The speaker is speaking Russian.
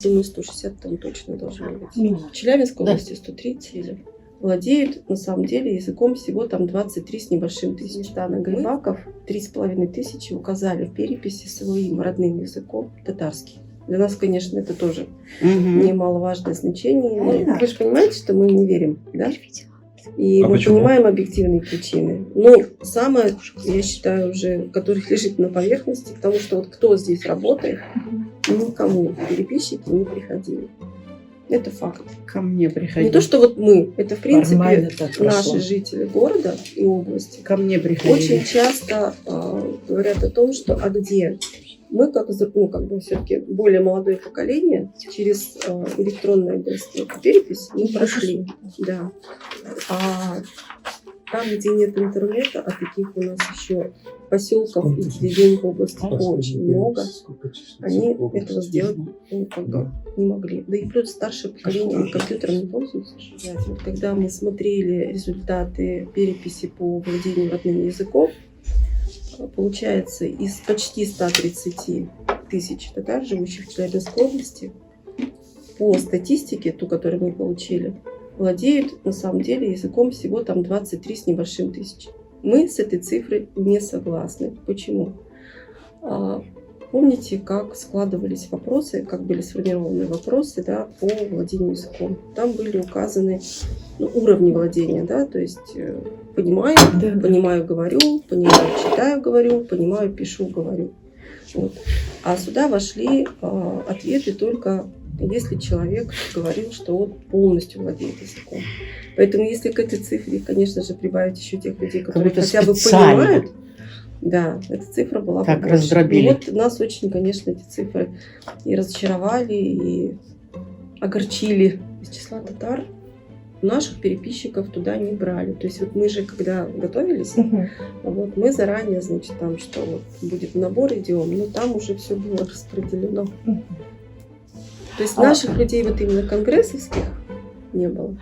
Думаю, 160 там точно должно быть. В Челябинской области 130. Владеют на самом деле языком всего там 23 с небольшим тысяч. Стана Гайбаков 3,5 тысячи указали в переписи своим родным языком татарский. Для нас, конечно, это тоже немаловажное значение. Вы же понимаете, что мы не верим, да? И мы понимаем объективные причины. Но самое, я считаю, уже, которое лежит на поверхности, потому что вот кто здесь работает, никому переписчики не приходили. Это факт. Ко мне приходили. Не то, что вот мы, это в принципе наши жители города и области. Ко мне приходили. Очень часто говорят о том, что а где? Мы как бы все-таки более молодое поколение через электронную перепись мы прошли. Да. А там, где нет интернета, а таких у нас еще поселков и деревень в области очень много, они этого сделать не могли. Да и плюс старшее поколение компьютером не пользуется. Вот когда мы смотрели результаты переписи по владению родным языком, получается, из почти 130 тысяч татар, живущих в Челябинской области, по статистике, ту, которую мы получили, владеют на самом деле языком всего там 23 с небольшим тысяч. Мы с этой цифрой не согласны. Почему? Помните, как складывались вопросы, как были сформированы вопросы, да, по владению языком? Там были указаны уровни владения, да, то есть понимаю, понимаю, говорю, понимаю, читаю, говорю, понимаю, пишу, говорю. Вот. А сюда вошли ответы только если человек говорил, что он полностью владеет языком. Поэтому если к этой цифре, конечно же, прибавить еще тех людей, которые хотя бы понимают, да, эта цифра была так побольше. раздробили. И вот нас очень, конечно, эти цифры и разочаровали, и огорчили. Из числа татар наших переписчиков туда не брали. То есть вот мы же, когда готовились, вот мы заранее, значит, там, что вот будет набор идем, но там уже все было распределено. То есть наших людей вот именно конгрессовских не было.